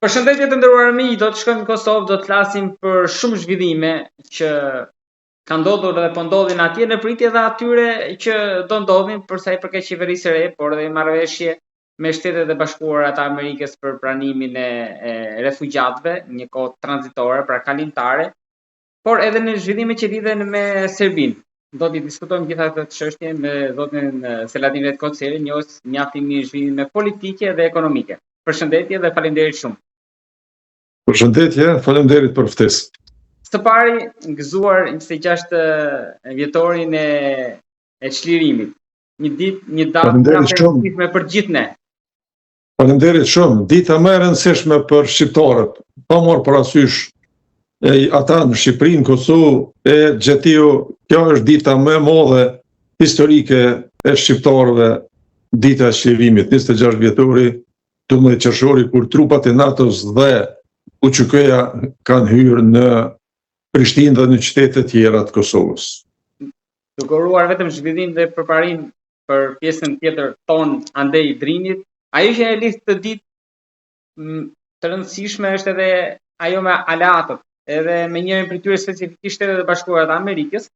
Përshëndetje të nderuar miq, do të shkojmë në Kosovë, do të flasim për shumë zhvillime që kanë ndodhur dhe po ndodhin atje në pritje dhe atyre që do ndodhin për sa i përket qeverisë së re, por edhe marrëveshje me Shtetet e Bashkuara të Amerikës për pranimin e refugjatëve, një kohë tranzitore, pra kalimtare, por edhe në zhvillime që lidhen me Serbinë. Do të diskutojmë gjitha këtë çështje me zotin Selatin Vetkoceri, njohës mjaftimisht zhvillime politike dhe ekonomike. Përshëndetje dhe faleminderit shumë. Përshëndetje, faleminderit për ftesë. Së pari, gëzuar 26 vjetorin e çlirimit. Një datë rëndësishme për gjithë ne. Faleminderit shumë. Dita më e rëndësishme për shqiptarët. Pa marrë parasysh ata në Shqipëri, në Kosovë e Gjetiu, kjo është dita më e madhe historike e shqiptarëve, dita e çlirimit, 26 vjetori 12 qershori, kur trupat e NATO-s dhe UÇK-ja kanë hyrë në Prishtinë dhe në qytetet tjera të Kosovës. Duke uruar vetëm zhvillim dhe përparim për pjesën tjetër tonë andej Drinit, ajo që e lidh të ditë të rëndësishme është edhe ajo me aleatët, edhe me njërin prej tyre specifikisht Shtetet e Bashkuara të Amerikës,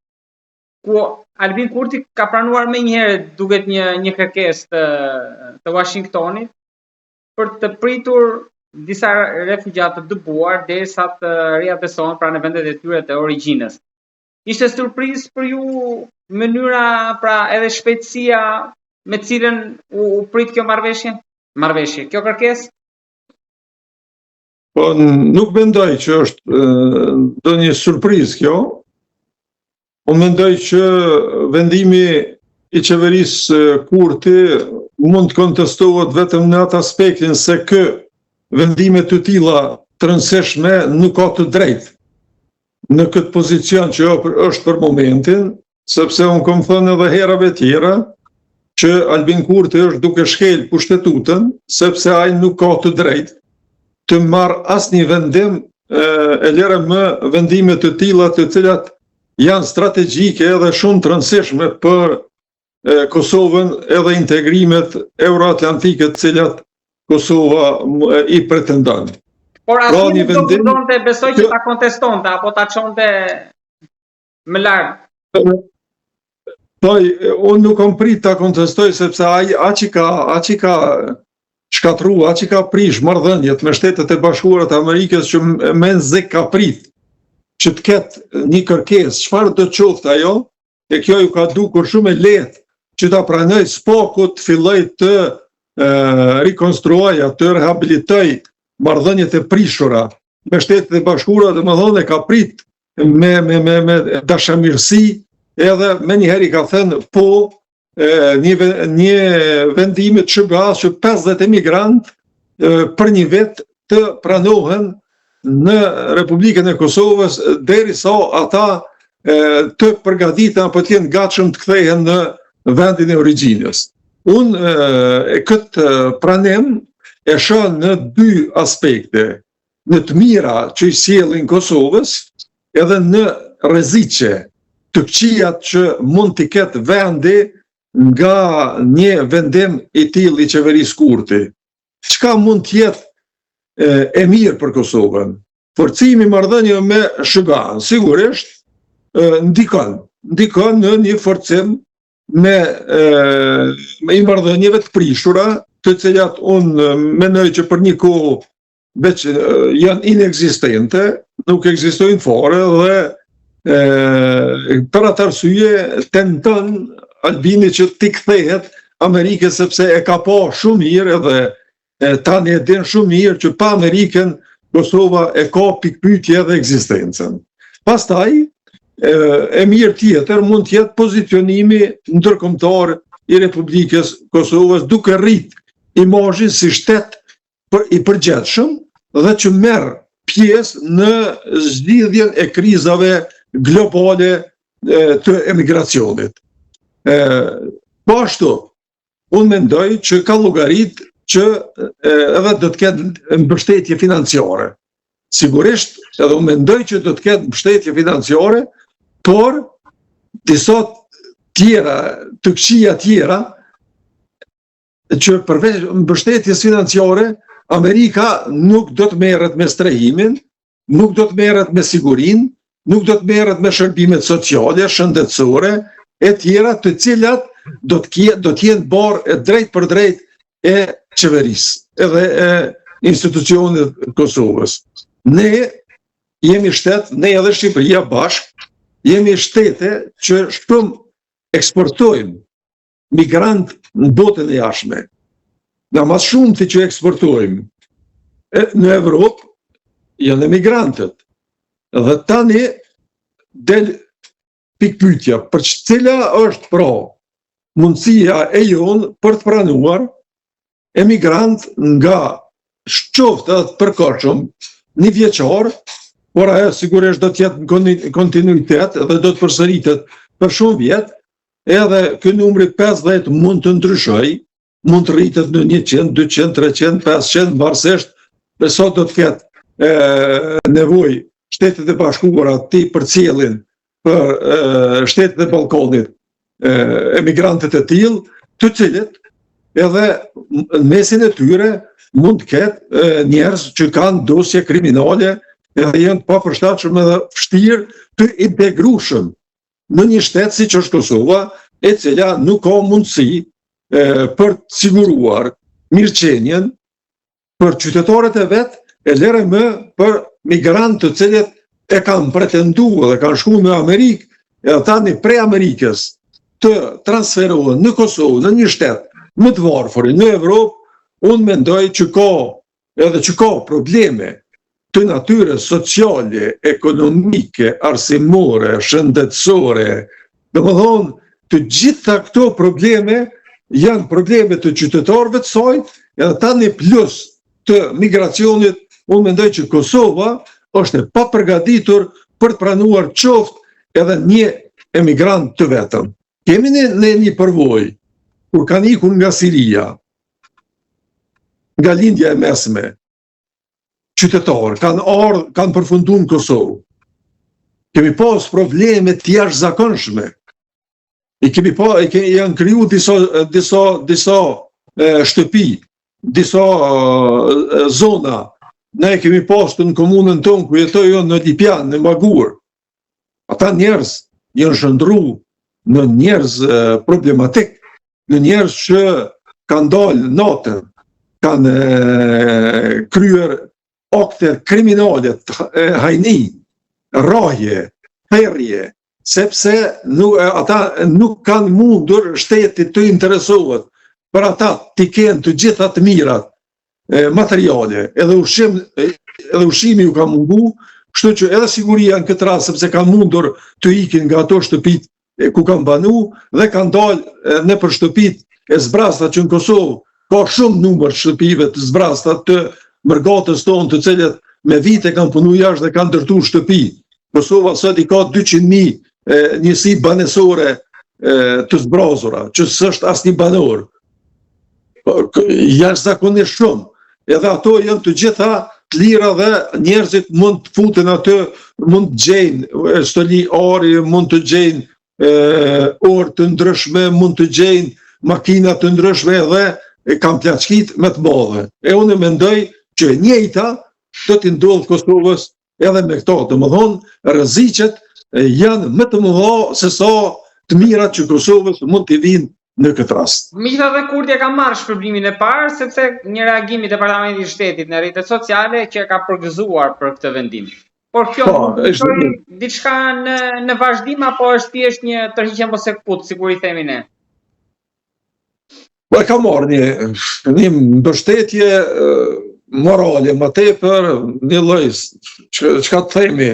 ku Albin Kurti ka pranuar menjëherë duket një kërkesë të Washingtonit për të pritur disa refugjatë të dëbuar derisa të riatesohen pra në vendet e tyre të origjinës. Ishte surprizë për ju mënyra, pra edhe shpejtësia me cilën u prit kjo marrëveshje, kjo kërkesë? Po nuk mendoj që është ndonjë surprizë kjo. Unë mendoj që vendimi i qeverisë Kurti mund të kontestohet vetëm në atë aspektin se vendime të tilla të rëndësishme nuk ka të drejtë në këtë pozicion që është për momentin, sepse unë kam thënë edhe herave tjera që Albin Kurti është duke shkel pushtetutën, sepse ai nuk ka të drejtë të marrë asnjë vendim, e lere më vendime të tilla të cilat janë strategjike edhe shumë të rëndësishme për Kosovën edhe integrimet euroatlantike të cilat Kosova i pretendon. Por asnjë nuk do të besoj që ta kontestonte apo ta çonte më lart. Unë nuk kam prit ta kontestoj sepse ai aq i ka shkatruar, aq i ka prish marrëdhëniet me Shtetet e Bashkuara të Amerikës që menzek ka prit që të ketë një kërkesë, çfarë do të qoftë ajo, e kjo ju ka dukur shumë e lehtë që ta pranoj s'po të filloj të rikonstruoja, të rehabilitoj marrëdhëniet e prishura me Shtetet e Bashkuara, domethënë ka prit me dashamirësi, edhe me njëherë i ka thënë po një vendime të SBA-s që 50 emigrantë për një vit të pranohen në Republikën e Kosovës derisa ata të përgatiten apo të jenë gatshëm të kthehen në vendin e origjinës. Unë këtë pranim e shoh në dy aspekte, në të mira që i sjellin Kosovës, edhe në rreziqe të këqijat që mund t'i ketë vendi nga një vendim i tillë i qeverisë Kurti. Çka mund të jetë e mirë për Kosovën? Forcimi i marrëdhënieve me SBA-n sigurisht ndikon në një forcim me i marrëdhënieve të prishura, të cilat unë mendoj që për një kohë veç janë inekzistente, nuk ekzistojnë fare dhe për atë arsye tenton Albini që t'i kthehet Amerikës sepse e ka pa shumë mirë edhe tani e din shumë mirë që pa Amerikën Kosova e ka pikpyetje edhe ekzistencën. Pastaj e mirë tjetër mund të jetë pozicionimi ndërkombëtar i Republikës Kosovës duke rrit imazhin si shtet i përgjithshëm dhe që merr pjesë në zgjidhjen e krizave globale të emigracionit. Po ashtu, unë mendoj që ka llogarit që edhe do të ketë mbështetje financiare. Sigurisht, edhe unë mendoj që do të ketë mbështetje financiare, por disa tjera, të këqija tjera, që përveç mbështetjes financiare, Amerika nuk do të merret me strehimin, nuk do të merret me sigurinë, nuk do të merret me shërbimet sociale, shëndetësore, e tjera të cilat do të jenë barë e drejt për drejt e qeverisë edhe e institucionit Kosovës. Ne jemi shtet, ne edhe Shqipëria bashkë, jemi shtete që shumë eksportojmë migrant në botën e jashtme. Nga mas shumë të që eksportojmë në Evropë, janë emigrantët. Dhe tani del pikpyetja për cila është pra mundësia e jonë për të pranuar emigrant nga qoftë edhe të përkohshëm, një vjeçar, por ajo sigurisht do të jetë në kontinuitet dhe do të përsëritet për shumë vjet, edhe ky numri 50 mund të ndryshojë, mund të rritet në 100, 200, 300, 500, varësisht sa do të ketë nevojë Shtetet e Bashkuara të përcjellin për Shtetet e Ballkanit emigrantët e tillë, të cilët edhe në mesin e tyre mund të ketë njerëz që kanë dosje kriminale edhe janë të papërshtatshëm edhe vështirë të integrueshëm në një shtet siç është Kosova, e cila nuk ka mundësi për të siguruar mirëqenien për qytetarët e vet, e lere më për migrantë të cilët e kanë pretenduar dhe kanë shkuar në Amerikë, e tani prej Amerikës të transferohen në Kosovë, në një shtet më të varfër në Evropë, unë mendoj që ka probleme të natyre sociale, ekonomike, arsimore, shëndetësore. Domethënë, të gjitha këto probleme janë probleme të qytetarëve të saj, edhe tani plus të migracionit, unë mendoj që Kosova është e papërgatitur për të pranuar qoftë edhe një emigrant të vetëm. Kemi ne një përvojë, kur kanë ikur nga Siria, nga lindja e mesme, qytetarë, kanë përfunduar në Kosovë. Kemi pas probleme të jashtëzakonshme. Janë kriju disa shtëpi, disa zona. Ne kemi pasur në komunën tonë ku jetojnë në Lipjan, në Magur. Ata njerëz janë shndruar në njerëz problematik, në njerëz që kanë dalë natën, kanë kryer akte kriminale, hajni, rrahje, therrje, sepse ata nuk kanë mundur shteti të interesohet për ata t'i kenë të gjitha të mirat materiale, edhe ushqimi ju ka mungu, kështu që edhe siguria në këtë rast, sepse kanë mundur të ikin nga ato shtëpit ku kanë banu, dhe kanë dalë në për shtëpit e zbrasta që në Kosovë ka shumë numër shtëpive të zbrasta të mërgatës tonë, të cilët me vite kanë punu jashtë dhe kanë ndërtuar shtëpi. Kosova sot i ka 200.000 njësi banesore të zbrazura, që s'është asnjë banor. Jashtëzakonisht shumë. Edhe ato janë të gjitha të lira dhe njerëzit mund të futen atë, mund të gjejnë stoli ari, mund të gjejnë orë të ndryshme, mund të gjejnë makina të ndryshme dhe kanë plaçkit me të madhe. E unë mendoj që njëjta do t'i ndodhë Kosovës edhe me këto. Domethënë, rreziqet janë më të mëdha se sa të mirat që Kosovës mund t'i vinë në këtë rast. Megjithatë, Kurti ka marrë shpërblimin e parë, sepse një reagim i Departamentit të Shtetit në rrjetet sociale që ka përgëzuar për këtë vendim. Por kjo është diçka në vazhdim apo është thjesht një tërhiqje mos e kaput, sikur i themi ne? Po ka marrë një mbështetje morale më tepër, një lloj çka të themi,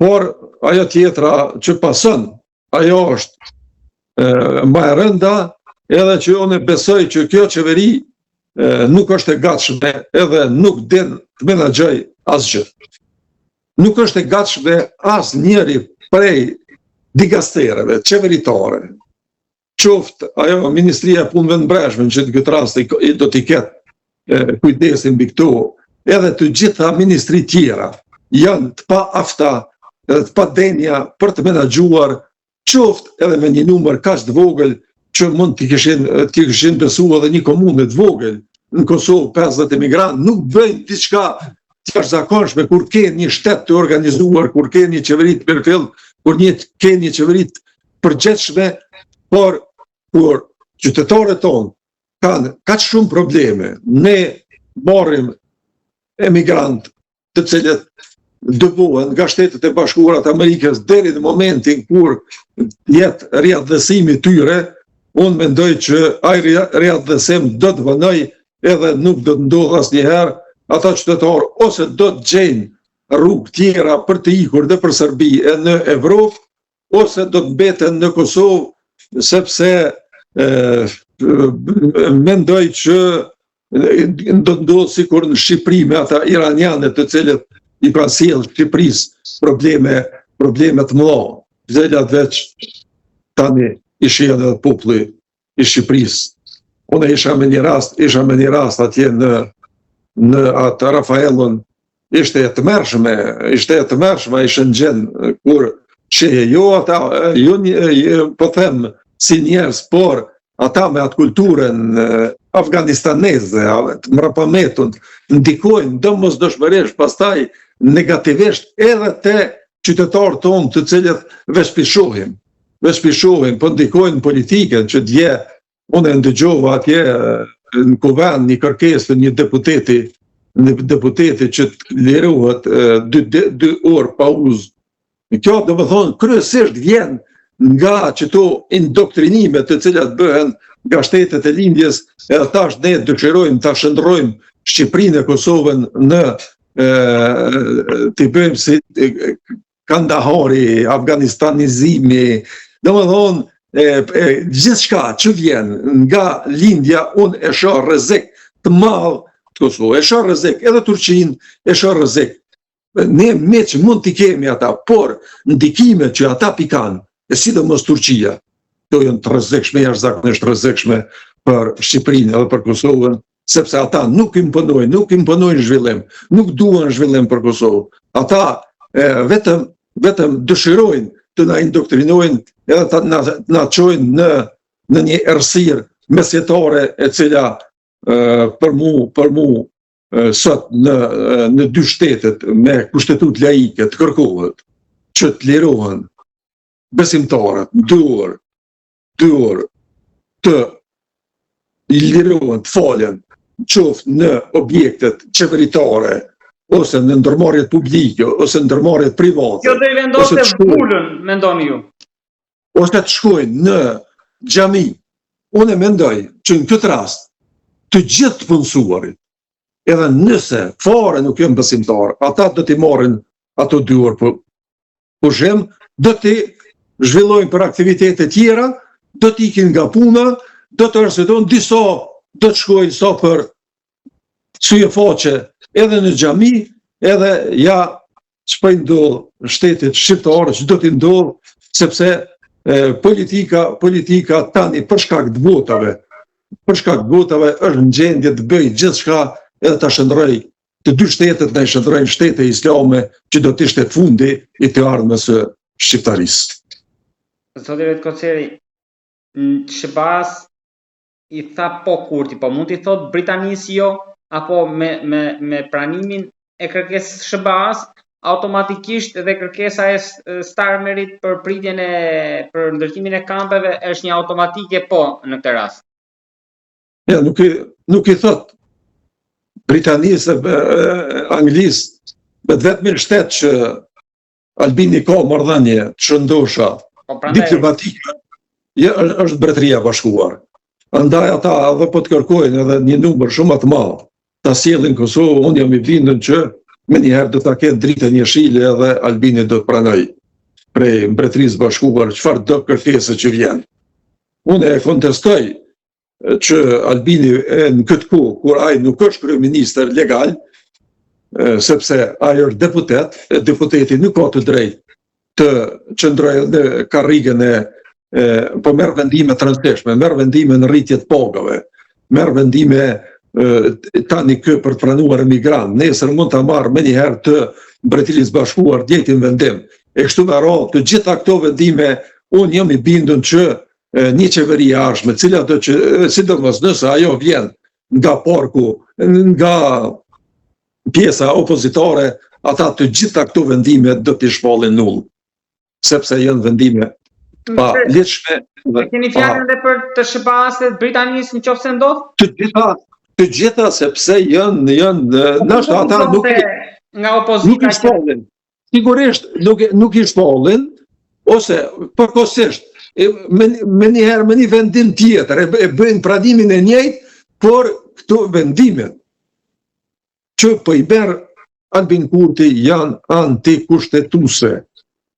por ajo tjetra që pason, ajo është më e rënda, edhe që unë besoj që kjo qeveri nuk është e gatshme edhe nuk din të menaxhoj asgjë. Nuk është e gatshme as njëri prej dikastereve qeveritare, qoftë ajo Ministria e Punëve të Brendshme, që në këtë rast do t'i ketë kujdesin mbi këto, edhe të gjitha ministri tjera janë të pa afta, edhe të pa denja për të menaxhuar, qoftë edhe me një numër kaq të vogël që mund t'i kishin besuar edhe një komunë të vogël, në Kosovë 50 emigrantë, nuk bëjnë diçka të jashtëzakonshme kur ke një shtet të organizuar, kur ke një qeveri të përfill, kur ke një qeveri të përgjithshme, por kur qytetarët tonë kanë kaq shumë probleme, ne marrim emigrantë të cilët dëvohen nga Shtetet e Bashkuara të Amerikës deri në momentin kur jetë riathësimi tyre, unë mendoj që ai riathësim do të vënoj edhe nuk do të ndodh asnjëherë, ata qytetarë ose do të gjejnë rrugë tjera për të ikur dhe për Serbi e në Evropë, ose do të mbeten në Kosovë, sepse mendoj që do të ndodhë sikur në Shqipëri me ata iranianët të cilët i ka sjellë Shqipërisë probleme të mëdha, të cilat veç tani i shihen edhe populli i Shqipërisë. Unë isha me një rast atje në atë Rafaelon, ishte e tmerrshme, ai Shënxhen kur shehe po them si njerëz, por ata me atë kulturën afganistaneze, mrapametun, ndikojnë domosdoshmërisht pastaj negativisht edhe te qytetarët tonë të cilët veçpishohin, po ndikojnë në politikën që dje unë ndëgjova atje në Kuvend një kërkesë të një deputeti që të lirohet 2 orë pauzë. Kjo do të thonë kryesisht vjen nga qëto indoktrinime të cilat bëhen nga shtetet e lindjes, edhe tash ne dëshirojmë ta shndrojmë Shqipërinë e Kosovën në të bëjmë si Kandahari, Afganistanizimi, domethënë gjithçka që vjen nga lindja, unë e shoh rrezik të madh të Kosovë, e shoh rrezik edhe Turqinë, e shoh rrezik. Ne që mund t'i kemi ata, por ndikimet që ata pikan, e sidomos Turqia, to janë të rrezikshme, jashtëzakonisht rrezikshme për Shqipërinë edhe për Kosovën, sepse ata nuk imponojnë zhvillim, nuk duan zhvillim për Kosovë. Ata vetëm dëshirojnë të na indoktrinojnë edhe të na çojnë në një errësirë mesjetare e cila për mu sot në 2 shtetet me kushtetutë laike të kërkohet që të lirohen besimtarët 2 orë të lirohen, të falen, qoftë në objektet qeveritare, ose në ndërmarrjet publike, ose në ndërmarrjet private. Kjo do i vendosë vulën, mendoni ju? Ose të shkojnë në xhami. Unë mendoj që në këtë rast, të gjithë të punësuarit, edhe nëse fare nuk janë besimtarë, ata do t'i marrin ato 2 orë pushim, do t'i zhvillojnë për aktivitete tjera, do t'ikin nga puna, do të arsytojnë, disa do të shkojnë sa për syje faqe edhe në xhami, edhe ja ç'po i ndodh shtetit shqiptar, që do t'i ndodh, sepse politika tani për shkak të votave është në gjendje të bëjë gjithçka edhe ta shndrojë të 2 shtetet, ne shndrojnë shtete islame që do të ishte fundi i të ardhmës së shqiptarisë. Zoti Vet Koceri, Shqipëras i tha po Kurti, po mund t'i thot Britanisë jo, apo me pranimin e kërkesës Shqipëras, automatikisht edhe kërkesa e Starmerit për për ndërtimin e kampeve është një automatike po në këtë rast. Ja, nuk i thot Britanisë, Anglisë, vetëm shtet që Albini ka marrëdhënie të shëndosha diplomatike, është Mbretëria e Bashkuar. Andaj ata edhe po të kërkojnë edhe një numër shumë të madh ta sjellin Kosovë, unë jam i bindur që menjëherë do ta ketë dritën jeshile edhe Albini do të pranojë prej Mbretërisë Bashkuar çfarë do kërkesë që vjen. Unë e kontestoj që Albini në këtë kohë, kur ai nuk është kryeministër legal, sepse ai është deputet, deputeti nuk ka të drejtë të qëndrojë në karrigën po merr vendime të rëndësishme, merr vendime në rritje të pagave, merr vendime tani kë për të pranuar emigrant, nesër mund ta marrë menjëherë të Mbretërisë Bashkuar djetin vendim. E kështu me radhë, të gjitha këto vendime, unë jam i bindur që një qeveri jashtme, cila do që sidomos nëse ajo vjen nga porku, nga pjesa opozitore, ata të gjitha këto vendime do t'i shpallin null, sepse janë vendime pa lehtëshme. Keni fjalën edhe për të SBA-së Britanisë nëse ndodh? Të gjitha sepse janë ndoshta ata nga opozita i shpallin. Sigurisht nuk i shpallin, ose përkohësisht me një vendim tjetër e bëjnë pranimin e njëjtë, por këto vendime që po i merr Albin Kurti janë antikushtetuese.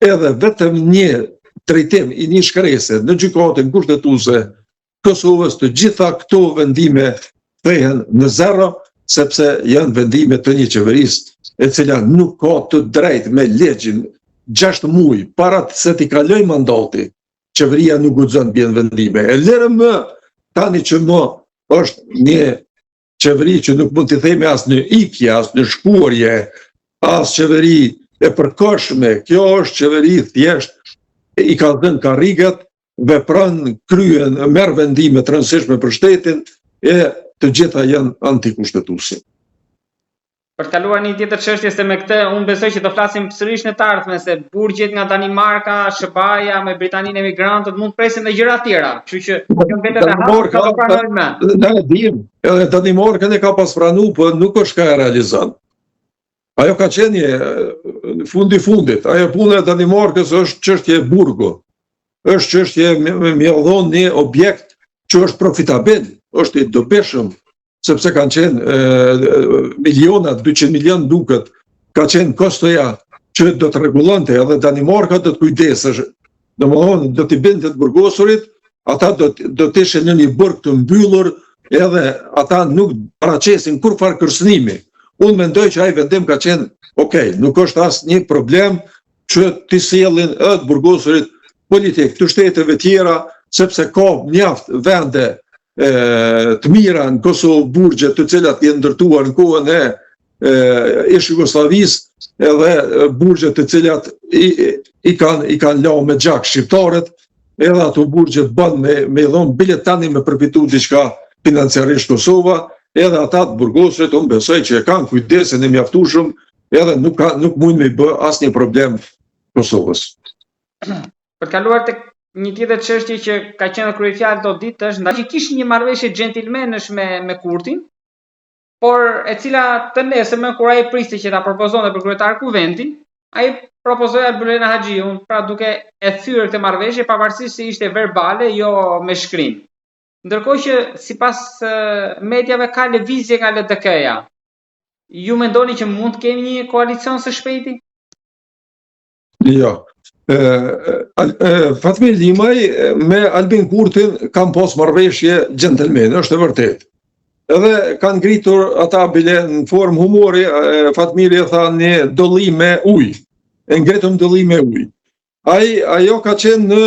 Edhe vetëm një drejtim i një shkrese në gjykatën kushtetuese Kosovës, të gjitha këto vendime thehen në zero, sepse janë vendime të një qeverisë e cila nuk ka të drejtë me legjin 6 muaj para se t'i kaloj mandati. Qeveria nuk guxon bjen vendime. E lërë më tani që më është një qeveri që nuk mund t'i themi as në ikje, as në shkuarje, as qeveri e përkohshme. Kjo është qeveri thjesht i ka dhënë karrigat, vepron, kryen, merr vendime të rëndësishme për shtetin e të gjitha janë antikushtetuese. Për të kaluar një tjetër çështje, se me këtë unë besoj që do flasim sërish në të ardhmen, se burgjet nga Danimarka, SBA-ja me Britaninë emigrantët mund presin dhe gjëra tjera. Kështu që kjo vetëm e hapur do pranojmë me. Ne e dim, edhe Danimarkën e ka pas pranuar, po nuk është ka e realizon. Ajo ka qenë fundit. Ajo puna e Danimarkës është çështje burgo. Është çështje me dhon një objekt që është profitabil, është i dobishëm, sepse kanë qenë miliona, 200 milion duket, ka qenë kostoja që do të rregullonte, edhe Danimarka do të kujdesësh. Domthonë do t'i binte të burgosurit, ata do të ishin në një burg të mbyllur, edhe ata nuk paraqesin kurfar kërcënimi. Unë mendoj që ai vendim ka qenë okay, nuk është as një problem që t'i sjellin të burgosurit politik të shteteve tjera, sepse ka mjaft vende të mira në Kosovë, burgje të cilat janë ndërtuar në kohën e Jugosllavisë, edhe burgje të cilat i kanë lënë me gjak shqiptarët, edhe ato burgje bën me dhon bilet tani me përfitu diçka financiarisht Kosova, edhe ata të burgosurit unë besoj që e kanë kujdesin e mjaftueshëm, edhe nuk mund me bë asnjë problem Kosovës. Për të kaluar tek një tjetër çështje që ka qenë kryefjalë do ditë është ndaj që kishin një marrëveshje gjentilmenësh me Kurtin, por e cila të nesërme kur ai priste që ta propozonte për kryetar kuvendin, ai propozoi Albulena Haxhiun, pra duke e thyer këtë marrëveshje pavarësisht se ishte verbale, jo me shkrim. Ndërkohë që sipas mediave ka lëvizje nga LDK-ja. Ju mendoni që mund të kemi një koalicion së shpejti? Jo. Fatmir Limaj me Albin Kurtin kanë pas marrëveshje gjentelmene, është e vërtet. Edhe kanë ngritur ata bile në formë humori, Fatmiri e tha një dolli me ujë. E ngritëm dolli me ujë. Ajo ka qenë në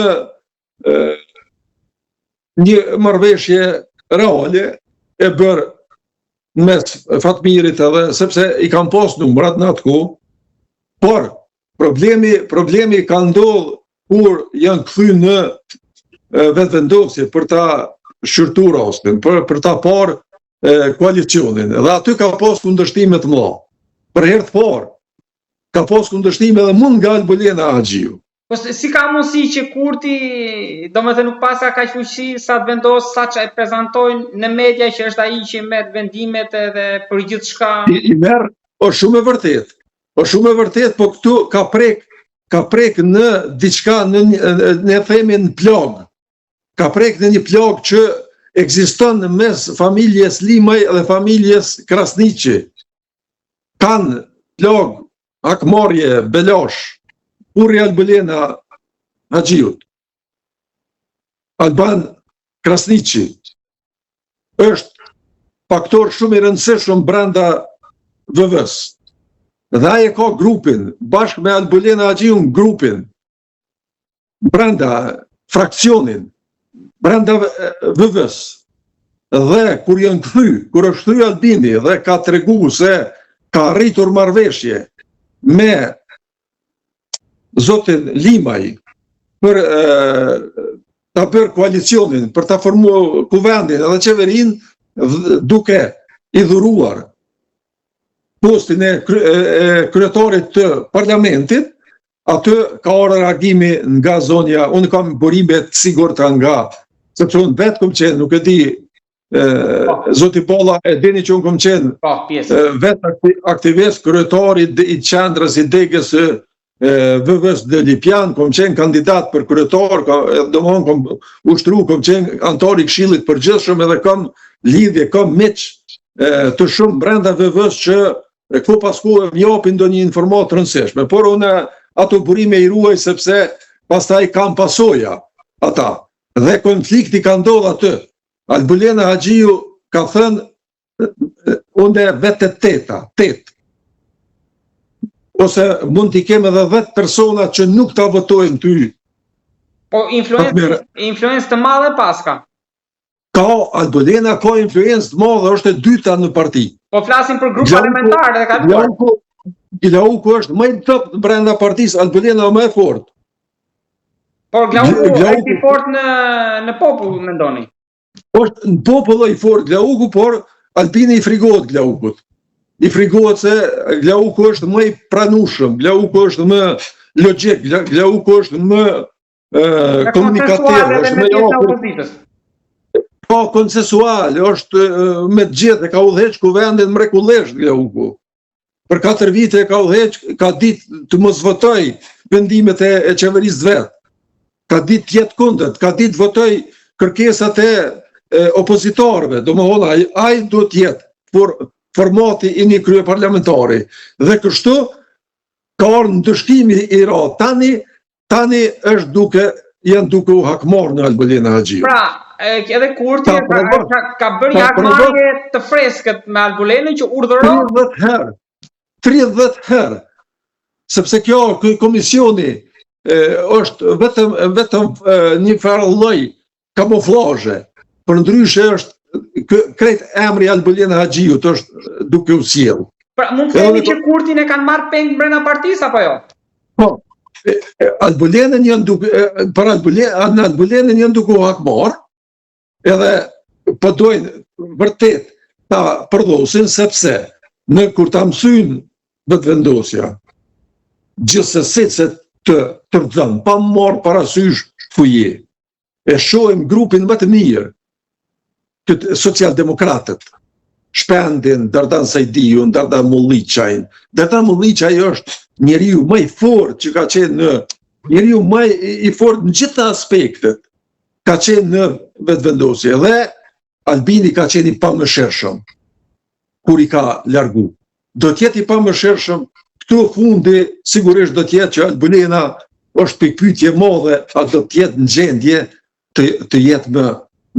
një marrëveshje reale e bërë mes Fatmirit edhe sepse i kanë pas numrat në atë kohë, por problemi ka ndodhur kur janë kthy në vetëvendosje për ta shqyrtuar rastin, për ta parë koalicionin. Dhe aty ka pas kundërshtime të mëdha. Për herë të parë ka pas kundërshtime edhe mund nga Albulena Haxhiu. Po si ka mundësi që Kurti, domethënë nuk pasa kaq fuqi sa të vendos, saç e prezantojnë në media që është ai që merr vendimet edhe për gjithçka. I merr, është shumë e vërtetë. Është shumë e vërtetë, po këtu ka prek në diçka në themin plagë. Ka prek në një plagë që ekziston mes familjes Limaj dhe familjes Krasniqi. Kanë plagë, hakmarrje, belash, urri Albulena Haxhiut. Alban Krasniqi është faktor shumë i rëndësishëm brenda VV-s. Dhe ai e ka grupin, bashkë me Albulena Haxhiun grupin, brenda fraksionin, brenda VV-s. Dhe kur janë kur është kthy Albini dhe ka treguar se ka arritur marrëveshje me zotin Limaj për ta bërë koalicionin, për ta formuar kuvendin edhe qeverinë, duke i dhuruar postin e kryetarit të parlamentit, aty ka orë reagimi nga zonja, unë kam burime të sigurta nga, sepse unë vetë kom qenë, nuk e di, Zoti Bolla e dini që unë kom qenë vetë aktivist, kryetari i qendrës i degës VV-s dhe Lipjan, kom qenë kandidat për kryetar, domthonjë kom ushtru, kom qenë antar i Këshillit Përgjithshëm edhe kam lidhje, kam miq të shumë brenda VV-s që ku pas ku më japin ndonjë informatë të rëndësishme, por unë ato burime i ruaj sepse pastaj kam pasoja ata. Dhe konflikti ka ndodhur aty. Albulena Haxhiu ka thënë unë vetë 8. Ose mund t'i kem edhe 10 persona që nuk ta votojnë ty. Po influencë të madhe paska. Albulena ka influencë të madhe, është e dyta në parti. Po flasim për grup parlamentar dhe kaluar. Glauku është më i top brenda partisë, Albulena më e fortë. Por Glauku është i fortë në popull, mendoni? Është në popull i fortë Glauku, por Albini i frigohet Glaukut. I frigohet se Glauku është më i pranueshëm, Glauku është më logjik, Glauku është më komunikativ, është më i opozitës. Po konsensual, është me të gjithë, ka udhëheq kuvendin mrekullisht Glauku. Për 4 vite ka udhëheq, ka ditë të mos votoj vendimet e qeverisë vet. Ka ditë të jetë kundër, ka ditë votoj kërkesat e opozitorëve, domethënë ai duhet të jetë formati i një krye parlamentari. Dhe kështu ka ardhur ndëshkimi i radhë. Tani është janë duke u hakmarrë në Albulena Haxhiu. Pra, edhe Kurti ka bërë hakmarrje të freskët me Albulenën që urdhëron 30 herë. Sepse ky komisioni është vetëm një farë lloj kamuflazhe. Përndryshe është krejt emri Albulena Haxhiut është duke u sjell. Pra, mund të themi që Kurtin e kanë marrë peng brenda partisë apo jo? Po. Albulenën janë duke u hakmarrë, edhe po dojnë vërtet ta përdosin sepse kur ta mësojnë vetëvendosja, gjithsesi se të rëndën, pa marrë parasysh fuje, e shohim grupin më të mirë, këtë socialdemokratët, Shpendin, Dardan Sajdiu, Dardan Mulliçaj. Dardan Mulliçaj është njeriu më i fortë që ka qenë njeriu më i fortë në gjitha aspektet, ka qenë në vetëvendosje dhe Albini ka qenë i pamëshirshëm kur i ka largu. Do të jetë i pamëshirshëm këtu fundi, sigurisht do të jetë që Albulena është pikpyetje e madhe, a do të jetë në gjendje të jetë në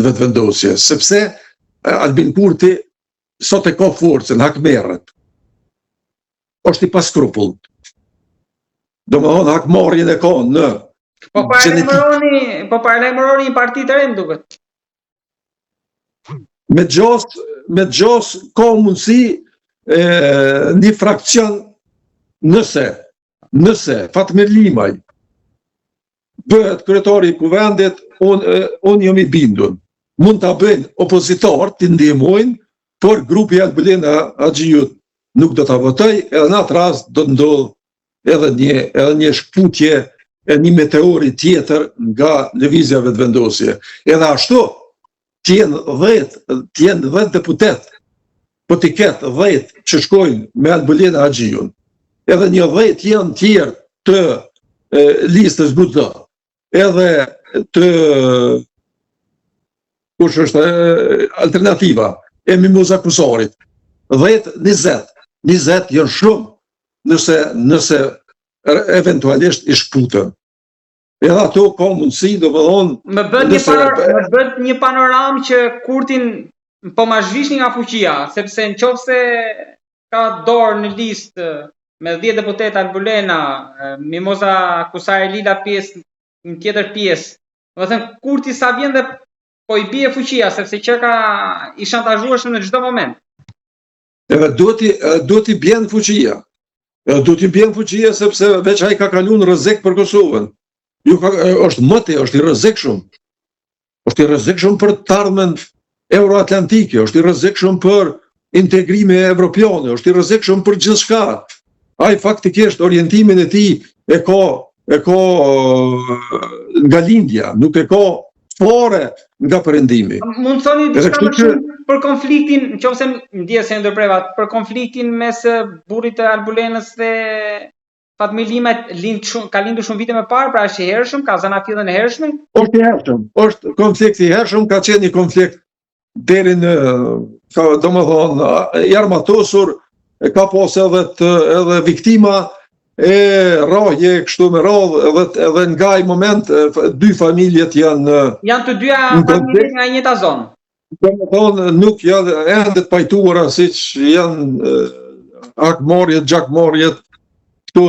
vetëvendosje, sepse Albin Kurti sot e ka forcën, hakmerret. Është i paskrupullt. Domethënë hakmarrjen e ka në Po paralajmëroni një parti të re, duket. Me gjos ka mundësi një frakcion nëse Fatmir Limaj bëhet kryetari i kuvendit, unë jam i bindur. Mund ta bëjnë opozitar të ndihmojnë, por grupi Albulena Haxhiut nuk do ta votoj, edhe në atë rast do të ndodhë edhe një shkputje e një meteori tjetër nga lëvizja vetëvendosje. Edhe ashtu, të jenë 10 deputet, po t'i ketë 10 që shkojnë me Albulena Haxhiun, edhe një 10 janë tjerë të listës BUD, edhe të kush është alternativa e Mimoza Kusarit. 10-20 janë shumë nëse eventualisht i shkputën. Edhe ato ka mundësi, domethënë më bët një panoram që Kurtin po ma zhvishni nga fuqia, sepse nëse ka dorë në listë me 10 deputet Albulena, Mimoza Kusari Lila pjesë, një tjetër pjesë, domethënë Kurti sa vjen dhe po i bie fuqia, sepse që ka i shantazhueshëm në çdo moment. Edhe duhet i bjen fuqia. Duhet i bjen fuqia sepse veç ai ka kaluar rrezik për Kosovën. Është mëti, është i rrezikshëm. Është i rrezikshëm për të ardhmen euroatlantike, është i rrezikshëm për integrime evropiane, është i rrezikshëm për gjithçka. Ai faktikisht orientimin e tij e ka nga lindja, nuk e ka fare nga perëndimi. Mund të thoni diçka më shumë për konfliktin, nëse ndjes se ndërpreva, për konfliktin mes burrit të Albulenës dhe Fatmir Limajt ka lindur shumë vite më parë, pra është i hershëm, ka zanafillën e hershme? Është i hershëm, është konflikt i hershëm, ka qenë një konflikt deri në, domethënë, i armatosur, ka pas edhe viktima e rrahje kështu me radhë, edhe nga ai moment dy familjet janë të dyja familjet nga njëjta zonë. Domethënë nuk janë ende të pajtuara siç janë akmarrjet, gjakmarrjet këtu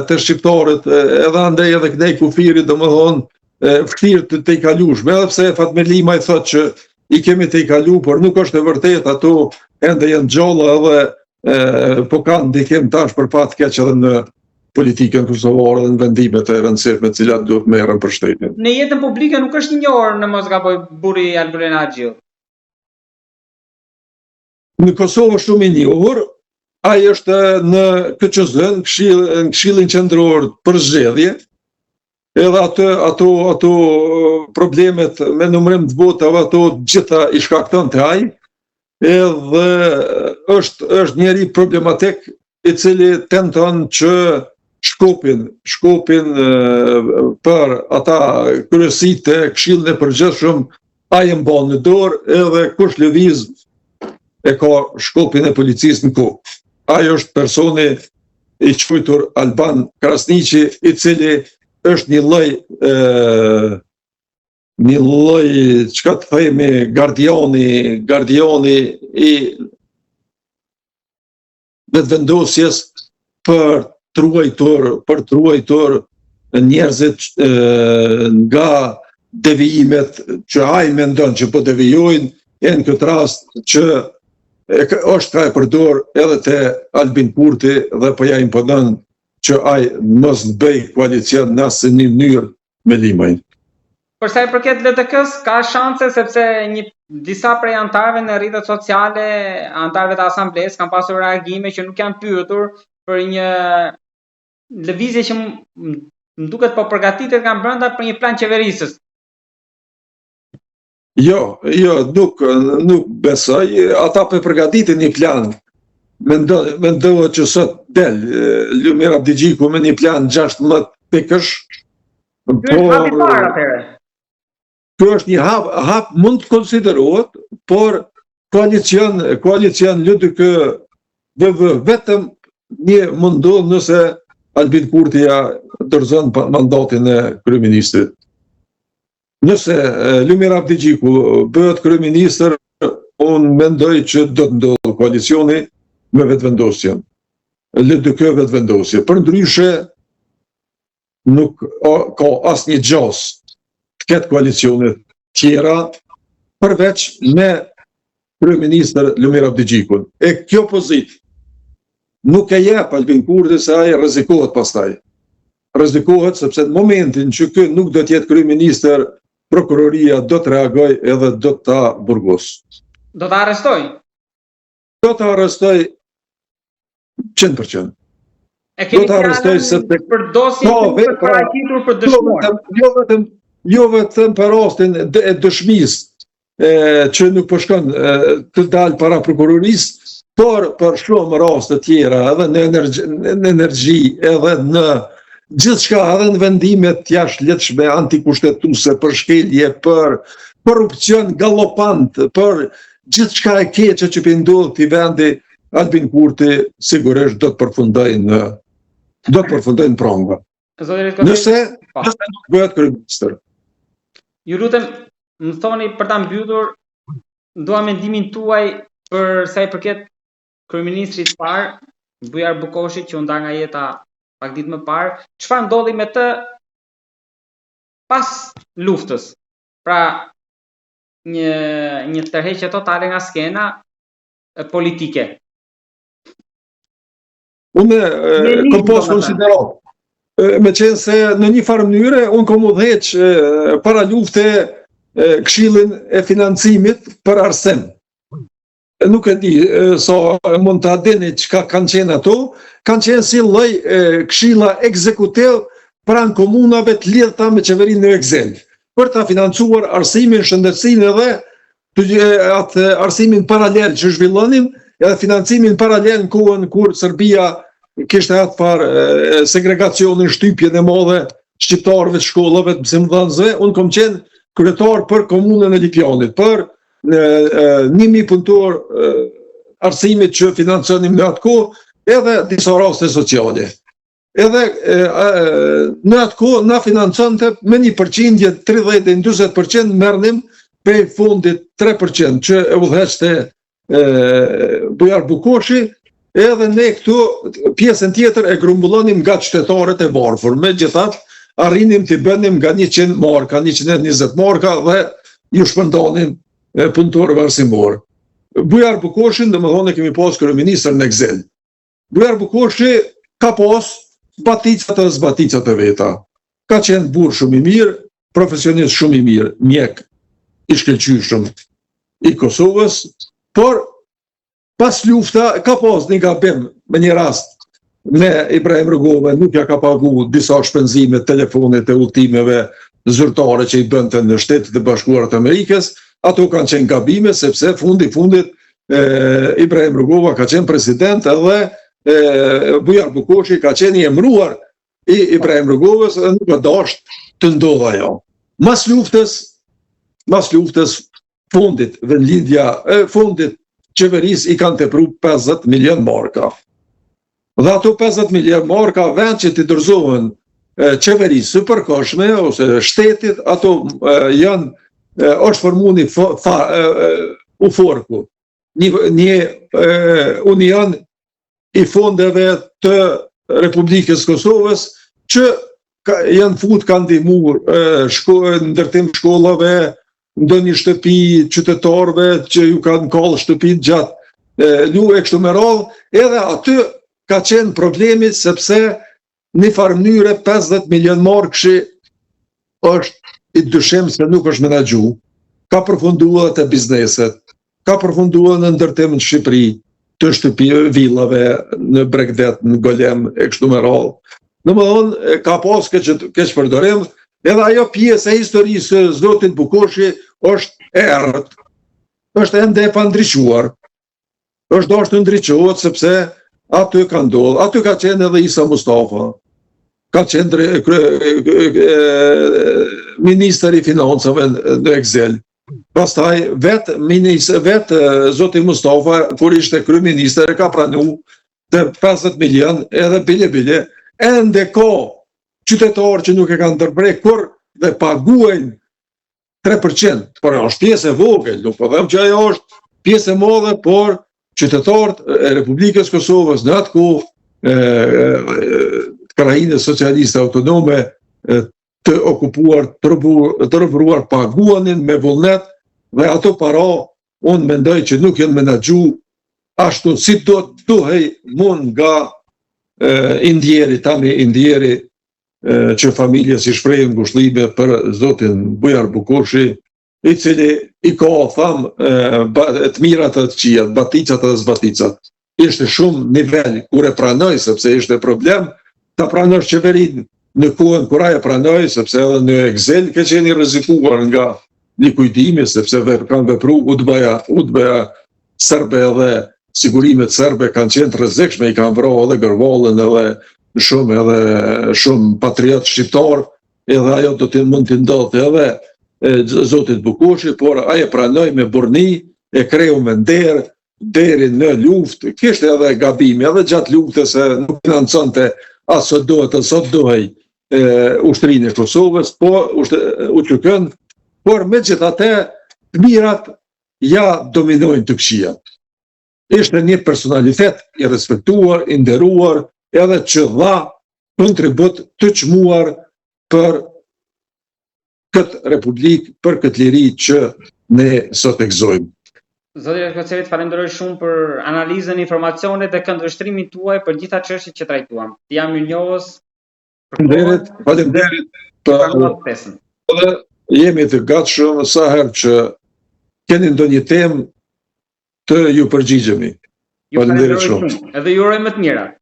të shqiptarët, edhe andaj edhe këtej kufirit, domethënë vështirë të i kalush, edhe pse Fatmir Limaj thotë që i kemi të i kalu, por nuk është e vërtet, ato ende janë gjalla edhe po kanë ndikim tash për pat keq edhe në politikën kosovare dhe në vendimet e rëndësishme të cilat duhet merren për shtetin. Në jetën publike nuk është i njohur, në mos gaboj, burri Albulen Axhiu. Në Kosovë shumë i njohur, ai është në KQZ, në Këshillin Qendror për zgjedhje, edhe ato problemet me numërim të votave, ato gjitha i shkakton të ai, edhe është njeri problematik i cili tenton që shkopin për ata kryesitë e Këshillit e Përgjithshëm ai e mban në dorë, edhe kush lëviz e ka shkopin e policisë në kohë. Ai është personi i quajtur Alban Krasniqi, i cili është një lloj çka të themi gardiani i vetëvendosjes për truajtur njerëzit nga devijimet që ai mendon që po devijojnë, e në këtë rast që është ka e përdor edhe te Albin Kurti dhe po ja imponon që ai mos të bëj koalicion në asnjë mënyrë me Limajin. Për sa i përket LDK-s, ka shanse sepse disa prej antarëve në rrjetet sociale, antarëve të asamblesë kanë pasur reagime që nuk janë pyetur për një lëvizje që më duket po përgatitet nga brenda për një plan qeverisës. Jo, nuk besoj, ata për përgatitin një plan. Mendohet që sot del Lumir Abdigjiku me një plan 16 pikësh. Kjo është një hap mund të konsiderohet, por koalicion LDK vetëm një mundohet nëse Albin Kurti ja dorëzon mandatin e kryeministrit. Nëse Lumir Abdigjiku bëhet kryeministër, unë mendoj që do të ndodhë koalicioni me vetëvendosjen. LDK vetëvendosje. Përndryshe nuk ka asnjë gjos të ketë koalicione tjera përveç me kryeministër Lumir Abdigjikun. E kjo pozitë nuk e jep Albin Kurti se ai rrezikohet pastaj. Rrezikohet sepse në momentin që ky nuk do të jetë kryeministër, prokuroria do të reagoj edhe do të ta burgos. Do të arrestoj? Do të arrestoj 100%. E keni planin për dosjen për paraqitur për dëshmor? Jo vetëm për rastin e dëshmisë që nuk po shkon të dalë para prokurorisë, por për shumë raste tjera, edhe në energji, edhe në gjithçka, edhe në vendimet jashtëligjshme antikushtetuese, për shkelje, për korrupsion gallopant, për gjithçka e keqe që po ndodh i vendi, Albin Kurti sigurisht do të përfundojnë pranga. Nëse nuk bëhet kryeministër. Ju lutem, më thoni për ta mbyllur, dua mendimin tuaj për sa i përket kryeministrit parë, Bujar Bukoshi, që u nda nga jeta pak ditë më parë, çfarë ndodhi me të pas luftës? Pra, një tërheqje totale nga skena politike. Unë kom pas konsiderat, me qenë se në një farë mënyre, unë kom udhëheq para lufte Këshillin e financimit për arsim. Nuk e di mund të adeni çka kanë qenë ato, kanë qenë si lloj këshilla ekzekutiv pranë komunave të lidhta me qeverinë në Excel, për ta financuar arsimin, shëndetësinë edhe atë arsimin paralel që zhvillonin, edhe financimin paralel në kohën kur Serbia kishte atë parë segregacionin, shtypjen e madhe shqiptarëve të shkollave, të mësimdhënësve. Unë kam qenë kryetar për komunën e Lipjanit, për 1000 punëtor arsimit që financonim në atë kohë, edhe disa raste sociale. Edhe në atë kohë na financonte me një përqindje 30-40% merrnim prej fondit 3% që e udhëheqte Bujar Bukoshi, edhe ne këtu pjesën tjetër e grumbullonim nga qytetarët e varfër. Megjithatë, arrinim të bënim nga 100 marka, 120 marka dhe ju shpërndanim punëtorëve arsimor. Bujar Bukoshin, domethënë kemi pas kryeministër në Excel. Bujar Bukoshi ka pas zbaticat e veta. Ka qenë burr shumë i mirë, profesionist shumë i mirë, mjek i shkëlqyeshëm i Kosovës, por pas lufta ka pas një gabim me një rast me Ibrahim Rugova, nuk ja ka pagu disa shpenzime telefonit e udhëtimeve zyrtare që i bënte në Shtetet e Bashkuara të Amerikës. Ato kanë qenë gabime, sepse fundit Ibrahim Rugova ka qenë president edhe Bujar Bukoshi ka qenë i emëruar i Ibrahim Rugovës dhe nuk e dasht të ndodha ajo. Mas luftës fundit qeverisë i kanë tepru 50 milion marka. Dhe ato 50 milion marka vend që t'i dorëzohen qeverisë së përkohshme ose shtetit, ato është formu një UFORKU, një union i fondeve të Republikës Kosovës që janë fut kanë ndihmuar ndërtim shkollave, ndonjë shtëpi qytetarëve që ju kanë kallë shtëpit gjatë e kështu me radhë, edhe aty ka qenë problemi sepse në farë mënyre 50 milion markëshi është i dyshim se nuk është menaxhu, ka përfunduar te bizneset, ka përfunduar në ndërtim në Shqipëri, të shtëpive, villave, në Bregdet, në Golem, e kështu me radhë. Domethënë ka pas keq përdorim, edhe ajo pjesë e historisë së zotit Bukoshi është e errët. Është ende e pandriçuar. Është dashur të ndriçohet sepse aty ka ndodhur, aty ka qenë edhe Isa Mustafa. Ka qenë ministri i financave në Excel. Pastaj vetë zoti Mustafa, kur ishte kryeministër, ka pranuar të 50 milion edhe bile ende ka qytetarë që nuk e kanë ndërprekur dhe paguajnë 3%, por është pjesë e vogël, nuk po them që ajo është pjesë e madhe, por qytetarët e Republikës Kosovës në atë kohë Krajinës Socialiste Autonome të okupuar, të rëvruar paguanin me vullnet dhe ato para unë mendoj që nuk janë menaxhu ashtu si do të duhej mund nga indjeri, tani indjeri që familjes i shprehin ngushëllime për zotin Bujar Bukoshi, i cili i ka të mirat e të këqijat, baticat dhe zbaticat. Ishte shumë nivel kur e pranoj, sepse ishte problem ta pranosh qeverinë në kohën kur ai e pranoi, sepse edhe në Excel ka qenë i rrezikuar nga një kujdimi, sepse kanë vepruar udhëbaja serbe dhe sigurimet serbe kanë qenë të rrezikshme, i kanë vrarë edhe Gërvallën edhe shumë patriot shqiptar, edhe ajo do të mund të ndodhte edhe zotit Bukoshi, por ai e pranoi me burni, e kreu me nder deri në luftë, kishte edhe gabime, edhe gjatë luftës nuk financonte as sot dohej ushtrinë e Kosovës, po UÇK-n, por megjithatë të mirat ja dominojnë të këqijat. Ishte një personalitet i respektuar, i nderuar, edhe që dha kontribut të çmuar për këtë republikë, për këtë liri që ne sot e gëzojmë. Zoti Koçerit, falenderoj shumë për analizën, informacionet dhe këndvështrimin tuaj për gjitha çështjet që trajtuam. Jam mirënjohës. Faleminderit për Jemi të gatshëm sa herë që keni ndonjë temë të ju përgjigjemi. Ju Faleminderit falenderoj shumë. shumë. Edhe ju uroj më të mirat.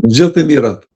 Gjithë të mirat.